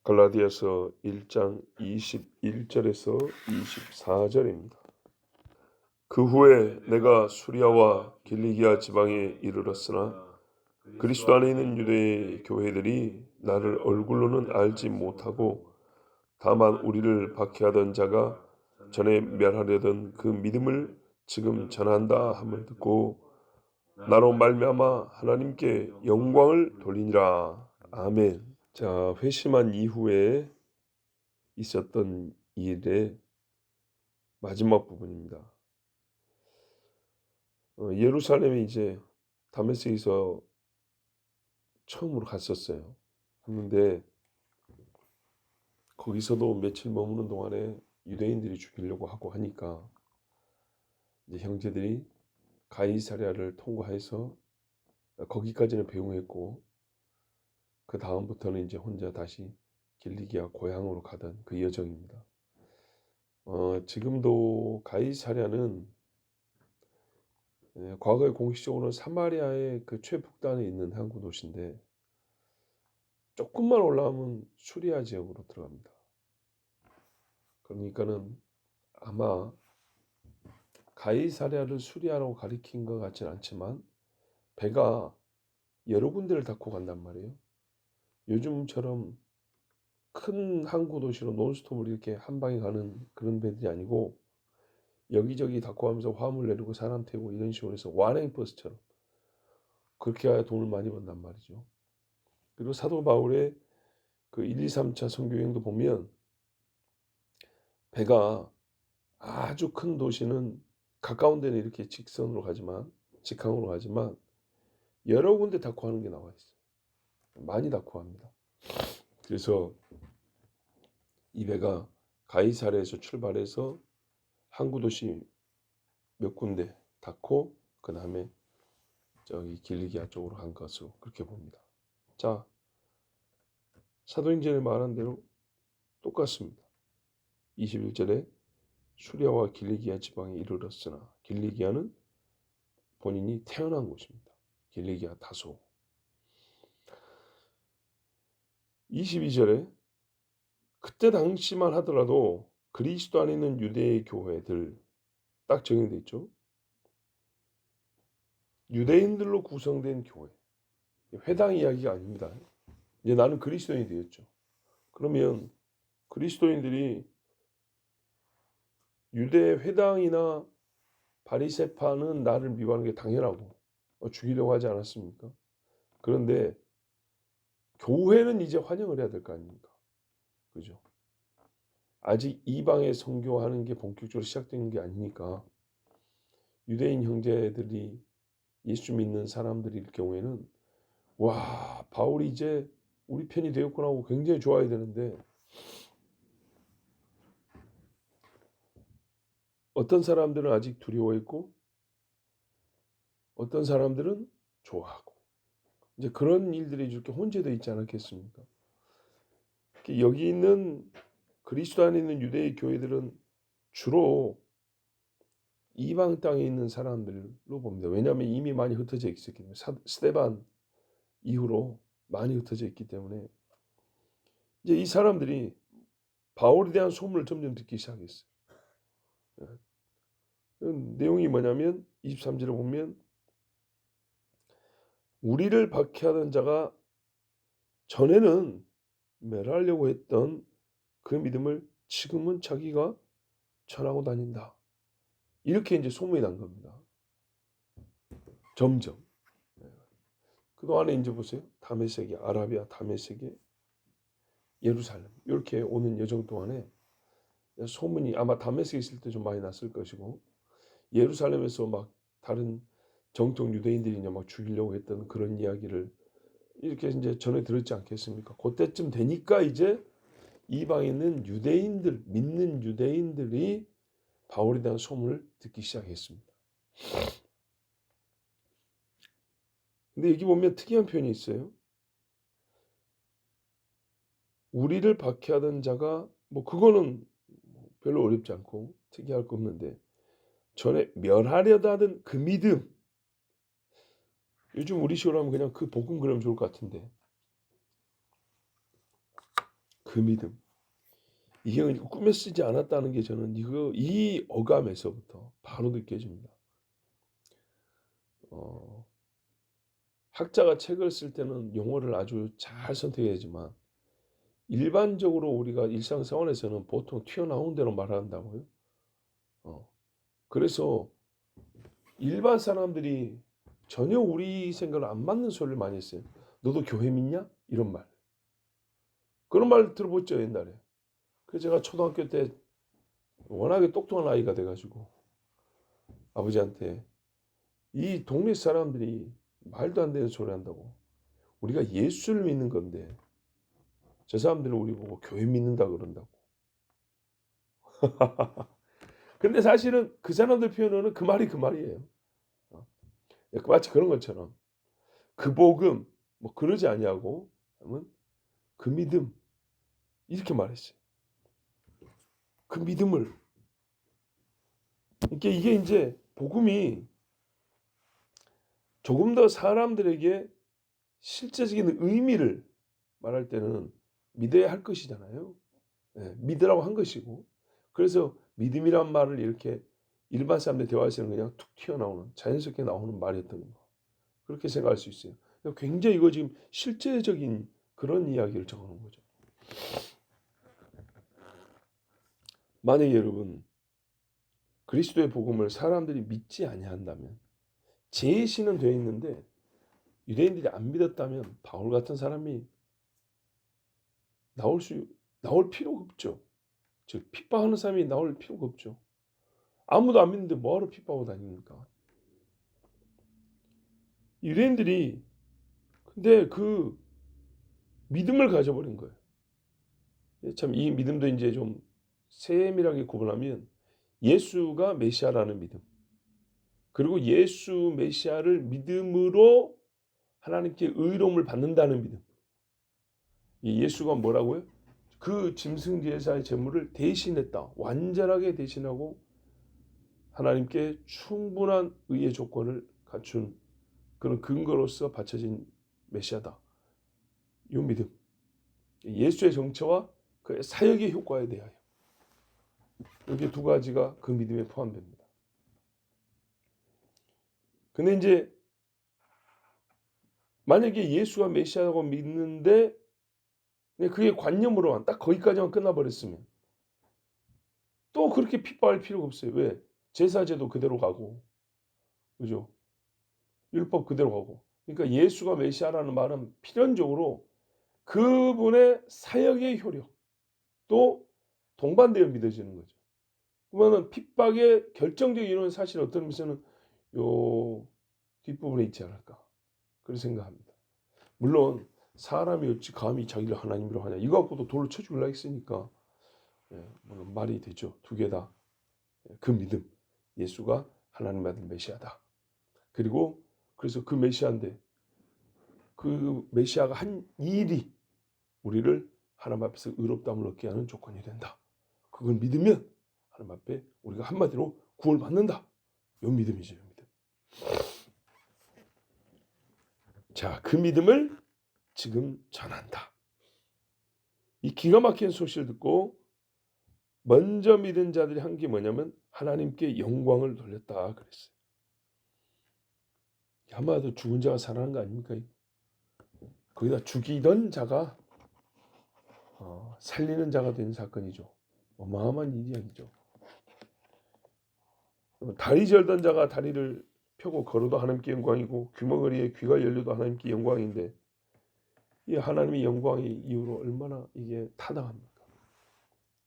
갈라디아서 1장 21절에서 24절입니다. 그 후에 내가 수리아와 길리기아 지방에 이르렀으나 그리스도 안에 있는 유대의 교회들이 나를 얼굴로는 알지 못하고 다만 우리를 박해하던 자가 전에 멸하려던 그 믿음을 지금 전한다 함을 듣고 나로 말미암아 하나님께 영광을 돌리니라. 아멘. 자, 회심한 이후에 있었던 일의 마지막 부분입니다. 예루살렘에 이제 다메섹에서 처음으로 갔었어요. 했는데 거기서도 며칠 머무는 동안에 유대인들이 죽이려고 하고 하니까 이제 형제들이 가이사랴를 통과해서 거기까지는 배웅했고 그 다음부터는 이제 혼자 다시 길리기아 고향으로 가던 그 여정입니다. 지금도 가이사랴는 과거에 공식적으로는 사마리아의 그 최북단에 있는 항구 도시인데 조금만 올라오면 수리아 지역으로 들어갑니다. 그러니까는 아마 가이사랴를 수리아라고 가리킨 것 같지는 않지만 배가 여러 군데를 닿고 간단 말이에요. 요즘처럼 큰 항구 도시로 논스톱으로 이렇게 한 방에 가는 그런 배들이 아니고 여기저기 닿고 가면서 화물 내리고 사람 태우고 이런 식으로 해서 완행버스처럼 그렇게 해야 돈을 많이 번단 말이죠. 그리고 사도 바울의 그 1, 2, 3차 선교여행도 보면 배가 아주 큰 도시는 가까운 데는 이렇게 직선으로 가지만 직항으로 가지만 여러 군데 닿고 하는 게 나와 있어요. 많이 닿고 합니다. 그래서 이 배가 가이사랴에서 출발해서 항구 도시 몇 군데 닿고 그 다음에 저기 길리기아 쪽으로 간 것으로 그렇게 봅니다. 자, 사도행전에 말한 대로 똑같습니다. 21절에 수리아와 길리기아 지방에 이르렀으나 길리기아는 본인이 태어난 곳입니다. 길리기아 다소. 22절에 그때 당시만 하더라도 그리스도 안에 있는 유대의 교회들 딱 정의되어 있죠. 유대인들로 구성된 교회. 회당 이야기가 아닙니다. 이제 나는 그리스도인이 되었죠. 그러면 그리스도인들이 유대 회당이나 바리새파는 나를 미워하는 게 당연하고 죽이려고 하지 않았습니까? 그런데 교회는 이제 환영을 해야 될 거 아닙니까? 그죠? 아직 이방에 선교하는 게 본격적으로 시작된 게 아니니까 유대인 형제들이 예수 믿는 사람들일 경우에는 와, 바울이 이제 우리 편이 되었구나 하고 굉장히 좋아해야 되는데 어떤 사람들은 아직 두려워했고 어떤 사람들은 좋아하고 이제 그런 일들이 이렇게 혼재되어 있지 않았겠습니까? 여기 있는 그리스도 안에 있는 유대의 교회들은 주로 이방 땅에 있는 사람들로 봅니다. 왜냐하면 이미 많이 흩어져 있었기 때문에 스데반 이후로 많이 흩어져 있기 때문에 이제 이 사람들이 바울에 대한 소문을 점점 듣기 시작했어요. 내용이 뭐냐면 23절에 보면 우리를 박해하던 자가 전에는 멸하려고 했던 그 믿음을 지금은 자기가 전하고 다닌다. 이렇게 이제 소문이 난 겁니다. 점점. 그동안에 이제 보세요. 다메섹에 아라비아 다메섹에 예루살렘 이렇게 오는 여정 동안에 소문이 아마 다메섹에 있을 때 좀 많이 났을 것이고 예루살렘에서 막 다른 정통 유대인들이 막 죽이려고 했던 그런 이야기를 이렇게 이제 전해 들었지 않겠습니까? 그때쯤 되니까 이제 이방에 있는 유대인들 믿는 유대인들이 바울에 대한 소문을 듣기 시작했습니다. 근데 여기 보면 특이한 표현이 있어요. 우리를 박해하던 자가 뭐 그거는 별로 어렵지 않고 특이할 거 없는데 전에 멸하려다 하던 그 믿음 요즘 우리 식으로 하면 그냥 그 복음 그러면 좋을 것 같은데 그 믿음. 이게 꾸며 쓰지 않았다는 게 저는 이 어감에서부터 바로 느껴집니다. 학자가 책을 쓸 때는 용어를 아주 잘 선택해야지만 일반적으로 우리가 일상생활에서는 보통 튀어나온 대로 말한다고요. 그래서 일반 사람들이 전혀 우리 생각을 안 맞는 소리를 많이 했어요. 너도 교회 믿냐? 이런 말. 그런 말 들어봤죠, 옛날에. 그래서 제가 초등학교 때 워낙에 똑똑한 아이가 돼가지고 아버지한테 이 동네 사람들이 말도 안 되는 소리 한다고. 우리가 예수를 믿는 건데 저 사람들은 우리 보고 교회 믿는다 그런다고. 근데 사실은 그 사람들 표현으로는 그 말이 그 말이에요. 마치 그런 것처럼 그 복음 뭐 그러지 아니하고 하면 그 믿음 이렇게 말했어요. 그 믿음을 이게 이제 복음이 조금 더 사람들에게 실제적인 의미를 말할 때는 믿어야 할 것이잖아요. 믿으라고 한 것이고 그래서 믿음이란 말을 이렇게 일반 사람들 대화에서는 그냥 툭 튀어나오는 자연스럽게 나오는 말이었던 거 그렇게 생각할 수 있어요. 굉장히 이거 지금 실제적인 그런 이야기를 적어놓은 거죠. 만약에 여러분 그리스도의 복음을 사람들이 믿지 아니한다면 제시는 되어 있는데 유대인들이 안 믿었다면 바울 같은 사람이 나올 필요가 없죠. 즉 핍박하는 사람이 나올 필요가 없죠. 아무도 안 믿는데 뭐하러 핍박하고 다닙니까? 유대인들이 근데 그 믿음을 가져버린 거예요. 참 이 믿음도 이제 좀 세밀하게 구분하면 예수가 메시아라는 믿음 그리고 예수 메시아를 믿음으로 하나님께 의로움을 받는다는 믿음. 이 예수가 뭐라고요? 그 짐승 제사의 제물을 대신했다. 완전하게 대신하고 하나님께 충분한 의의 조건을 갖춘 그런 근거로서 바쳐진 메시아다. 이 믿음. 예수의 정체와 그의 사역의 효과에 대하여. 여기 두 가지가 그 믿음에 포함됩니다. 근데 이제 만약에 예수가 메시아라고 믿는데 그게 관념으로만 딱 거기까지만 끝나버렸으면 또 그렇게 핍박할 필요가 없어요. 왜? 제사제도 그대로 가고 그죠? 율법 그대로 가고. 그러니까 예수가 메시아라는 말은 필연적으로 그분의 사역의 효력 또 동반되어 믿어지는 거죠. 그러면 핍박의 결정적인 이유는 사실 어떤 의미에서는 요 뒷부분에 있지 않을까 그렇게 생각합니다. 물론 사람이 어찌 감히 자기를 하나님으로 하냐 이거 갖고도 돌로 쳐 죽으려 했으니까 물론 말이 되죠. 두 개 다 그 믿음 예수가 하나님 아들 메시아다. 그리고 그래서 그 메시아인데 그 메시아가 한 일이 우리를 하나님 앞에서 의롭다함을 얻게 하는 조건이 된다. 그걸 믿으면 하나님 앞에 우리가 한마디로 구원을 받는다. 이 믿음이죠. 이 믿음. 자, 그 믿음을 지금 전한다. 이 기가 막힌 소식을 듣고 먼저 믿은 자들이 한 게 뭐냐면 하나님께 영광을 돌렸다 그랬어요. 한마디로 죽은 자가 살아난 거 아닙니까? 거기다 죽이던 자가 살리는 자가 된 사건이죠. 어마어마한 이야기죠. 다리 절던 자가 다리를 펴고 걸어도 하나님께 영광이고 귀머거리에 귀가 열려도 하나님께 영광인데 이 하나님의 영광의 이유로 얼마나 이게 타당합니까?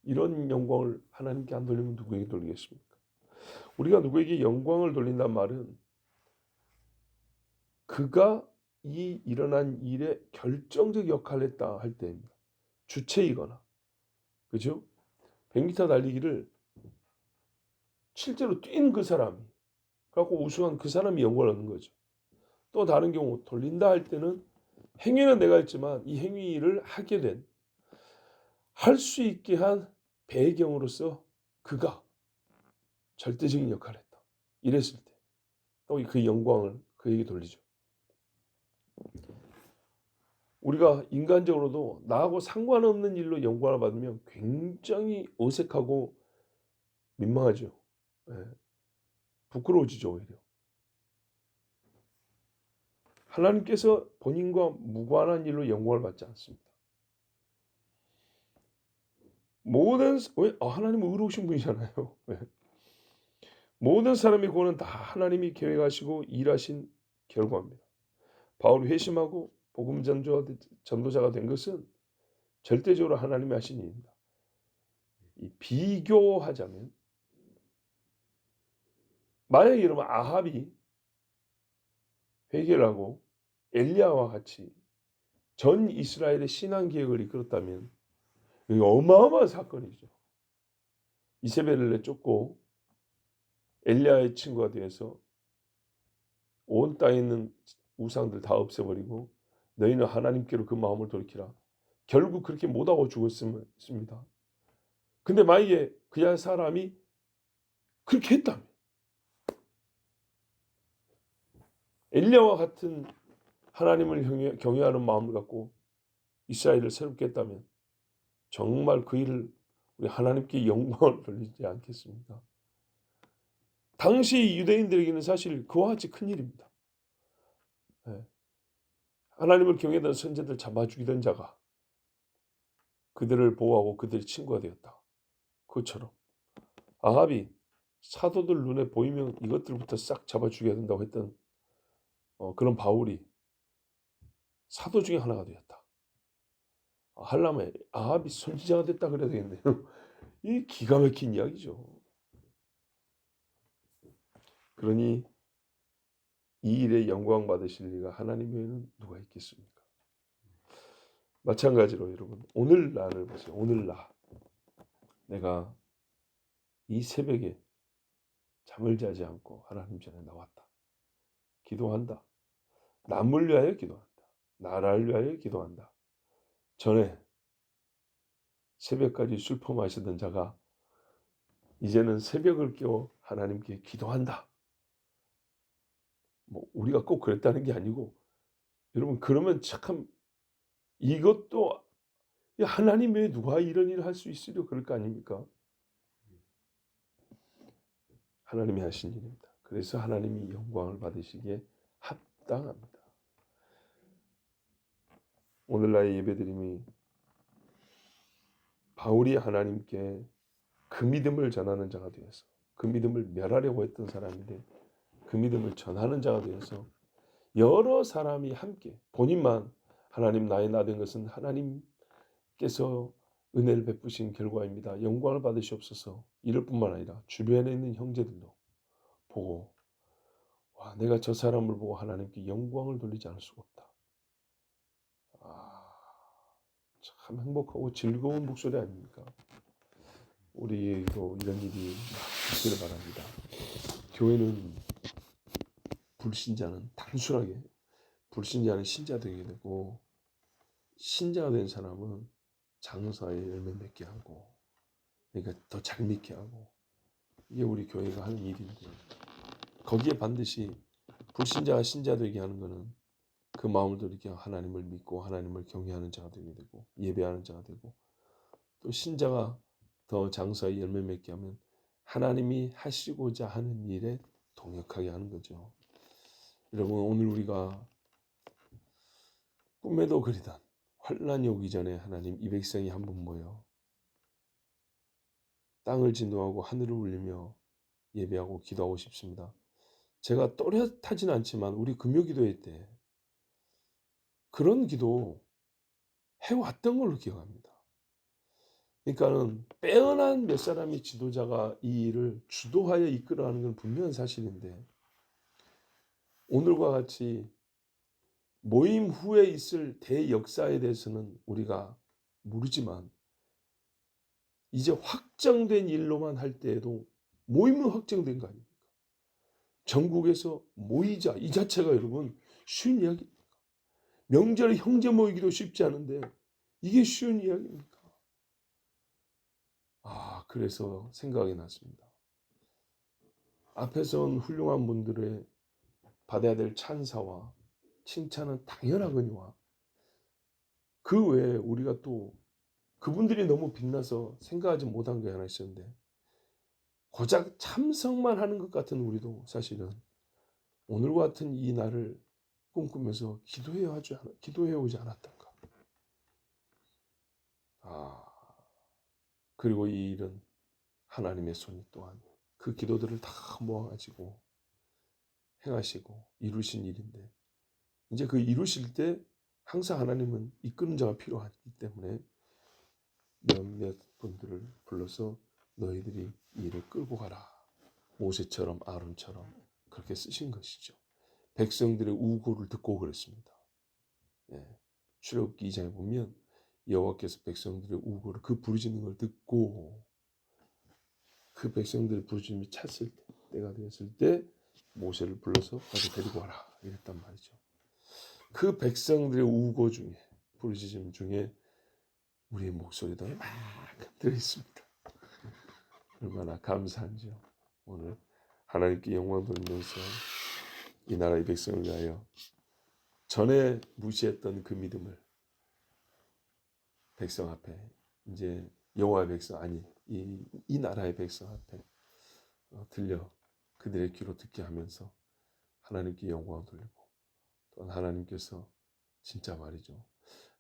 이런 영광을 하나님께 안 돌리면 누구에게 돌리겠습니까? 우리가 누구에게 영광을 돌린다는 말은 그가 이 일어난 일에 결정적 역할을 했다 할 때입니다. 주체이거나 그죠? 100m 달리기를 실제로 뛴 그 사람이 그래갖고 우승한 그 사람이 영광을 얻는 거죠. 또 다른 경우 돌린다 할 때는 행위는 내가 했지만 이 행위를 하게 된 할 수 있게 한 배경으로서 그가 절대적인 역할을 했다. 이랬을 때 또 그 영광을 그에게 돌리죠. 우리가 인간적으로도 나하고 상관없는 일로 영광을 받으면 굉장히 어색하고 민망하죠. 예. 부끄러워지죠, 오히려. 하나님께서 본인과 무관한 일로 영광을 받지 않습니다. 하나님은 의로우신 분이잖아요. 왜? 모든 사람의 구원은 다 하나님이 계획하시고 일하신 결과입니다. 바울이 회심하고 복음 전도자가 된 것은 절대적으로 하나님이 하신 일입니다. 비교하자면 만약에 여러분 아합이 회개하고 엘리야와 같이 전 이스라엘의 신앙 개혁을 이끌었다면 이게 어마어마한 사건이죠. 이세벨을 내쫓고 엘리야의 친구가 되어서 온 땅에 있는 우상들 다 없애버리고 너희는 하나님께로 그 마음을 돌이키라. 결국 그렇게 못하고 죽었습니다. 근데 만약에 그야 사람이 그렇게 했다면 엘리야와 같은 하나님을 경외하는 마음을 갖고 이스라엘을 새롭게 했다면 정말 그 일을 우리 하나님께 영광을 돌리지 않겠습니까? 당시 유대인들에게는 사실 그와 같이 큰 일입니다. 하나님을 경외하던 선제들 잡아 죽이던 자가 그들을 보호하고 그들의 친구가 되었다. 그것처럼 아합이 사도들 눈에 보이면 이것들부터 싹 잡아 죽여야 된다고 했던 그런 바울이 사도 중에 하나가 되었다. 하려면 아합이 선지자가 됐다 그래야 되겠네요. 이 기가 막힌 이야기죠. 그러니 이 일에 영광 받으실 리가 하나님 외에는 누가 있겠습니까? 마찬가지로 여러분 오늘 나를 보세요. 오늘 내가 이 새벽에 잠을 자지 않고 하나님 전에 나왔다. 기도한다. 남을 위하여 기도한다. 나라를 위하여 기도한다. 전에 새벽까지 술 퍼마시던 자가 이제는 새벽을 깨워 하나님께 기도한다. 우리가 꼭 그랬다는 게 아니고 여러분 그러면 참 이것도 하나님 외에 누가 이런 일을 할 수 있으려 그럴 거 아닙니까? 하나님이 하신 일입니다. 그래서 하나님이 영광을 받으시기에 합당합니다. 오늘날의 예배드림이 바울이 하나님께 그 믿음을 전하는 자가 되어서 그 믿음을 멸하려고 했던 사람인데 그 믿음을 전하는 자가 되어서 여러 사람이 함께 본인만 하나님 나의 나 된 것은 하나님께서 은혜를 베푸신 결과입니다. 영광을 받으시옵소서. 이럴 뿐만 아니라 주변에 있는 형제들도 보고 내가 저 사람을 보고 하나님께 영광을 돌리지 않을 수가 없다. 참 행복하고 즐거운 목소리 아닙니까? 우리에게도 이런 일이 있기를 바랍니다. 교회는 불신자는 단순하게 불신자는 신자 되게 되고 신자가 된 사람은 장사에 열매 맺게 하고 그러니까 더 잘 믿게 하고 이게 우리 교회가 하는 일인데 거기에 반드시 불신자가 신자 되게 하는 것은 그 마음을 돌이켜 하나님을 믿고 하나님을 경외하는 자가 되게 되고 예배하는 자가 되고 또 신자가 더 장사에 열매 맺게 하면 하나님이 하시고자 하는 일에 동역하게 하는 거죠. 여러분 오늘 우리가 꿈에도 그리던 환난이 오기 전에 하나님 이 백성이 한 번 모여 땅을 진동하고 하늘을 울리며 예배하고 기도하고 싶습니다. 제가 또렷하진 않지만 우리 금요기도회 때 그런 기도 해왔던 걸로 기억합니다. 그러니까는 빼어난 몇 사람의 지도자가 이 일을 주도하여 이끌어가는 건 분명한 사실인데 오늘과 같이 모임 후에 있을 대역사에 대해서는 우리가 모르지만 이제 확정된 일로만 할 때에도 모임은 확정된 거 아닙니까? 전국에서 모이자 이 자체가 여러분 쉬운 이야기입니까? 명절에 형제 모이기도 쉽지 않은데 이게 쉬운 이야기입니까? 그래서 생각이 났습니다. 앞에서 온 훌륭한 분들의 받아야 될 찬사와 칭찬은 당연하거니와 그 외에 우리가 또 그분들이 너무 빛나서 생각하지 못한 게 하나 있었는데, 고작 참석만 하는 것 같은 우리도 사실은 오늘과 같은 이 날을 꿈꾸면서 기도해 오지 않았던가. 그리고 이 일은 하나님의 손이 또한 그 기도들을 다 모아가지고 행하시고 이루신 일인데, 이제 그 이루실 때 항상 하나님은 이끄는 자가 필요하기 때문에 몇몇 분들을 불러서 너희들이 이 일을 끌고 가라. 모세처럼 아론처럼 그렇게 쓰신 것이죠. 백성들의 우고를 듣고 그랬습니다. 출애굽기 2장에 보면 여호와께서 백성들의 우고를, 그 부르짖는 걸 듣고 그 백성들의 부르짖음이 찼을 때, 때가 되었을 때 모세를 불러서 가서 데리고 와라 이랬단 말이죠. 그 백성들의 우고 중에, 부르짖음 중에 우리의 목소리도 이만큼 들어있습니다. 얼마나 감사한지요. 오늘 하나님께 영광 돌리면서 이 나라의 백성을 위하여 전에 무시했던 그 믿음을 백성 앞에, 이제 여호와의 백성, 아니 이 나라의 백성 앞에 들려 그들의 귀로 듣게 하면서 하나님께 영광을 돌리고, 또한 하나님께서 진짜 말이죠,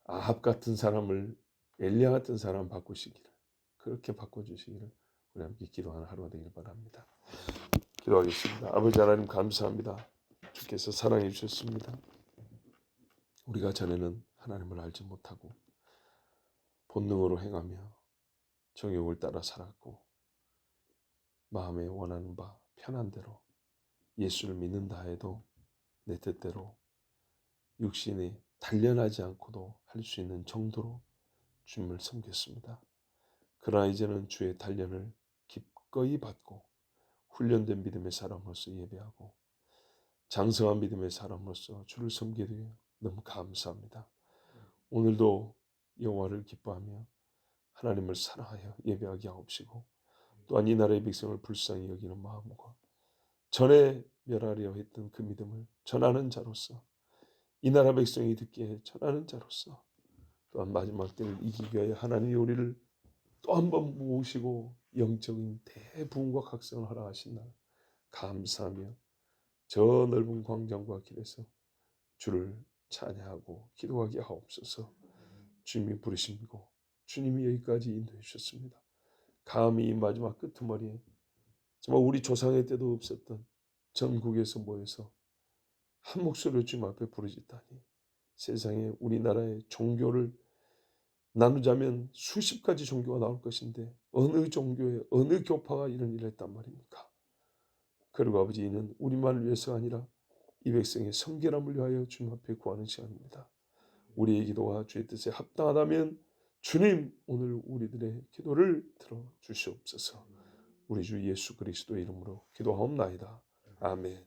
아합 같은 사람을 엘리야 같은 사람 바꾸시기를, 그렇게 바꿔주시기를 우리 함께 기도하는 하루가 되길 바랍니다. 기도하겠습니다. 아버지 하나님 감사합니다. 주께서 사랑해 주셨습니다. 우리가 전에는 하나님을 알지 못하고 본능으로 행하며 정욕을 따라 살았고, 마음에 원하는 바 편한 대로 예수를 믿는다 해도 내 뜻대로 육신이 단련하지 않고도 할 수 있는 정도로 주님을 섬겼습니다. 그러나 이제는 주의 단련을 기꺼이 받고 훈련된 믿음의 사람으로서 예배하고 장성한 믿음의 사람으로서 주를 섬기게 되어 너무 감사합니다. 오늘도 여호와를 기뻐하며 하나님을 사랑하여 예배하게 하옵시고, 또한 이 나라의 백성을 불쌍히 여기는 마음과 전에 멸하려 했던 그 믿음을 전하는 자로서, 이 나라 백성이 듣기에 전하는 자로서, 또한 마지막 때를 이기기 위하여 하나님이 우리를 또 한 번 모으시고 영적인 대부흥과 각성을 허락하신 날 감사하며 저 넓은 광장과 길에서 주를 찬양하고 기도하게 하옵소서. 주님이 부르심이고 주님이 여기까지 인도해 주셨습니다. 감히 이 마지막 끄트머리에 정말 우리 조상의 때도 없었던 전국에서 모여서 한 목소리로 주님 앞에 부르짖다니, 세상에 우리나라의 종교를 나누자면 수십 가지 종교가 나올 것인데 어느 종교에 어느 교파가 이런 일을 했단 말입니까? 그리고 아버지, 이는 우리만을 위해서가 아니라 이 백성의 성결함을 위하여 주님 앞에 구하는 시간입니다. 우리의 기도와 주의 뜻에 합당하다면 주님, 오늘 우리들의 기도를 들어주시옵소서. 우리 주 예수 그리스도의 이름으로 기도하옵나이다. 아멘.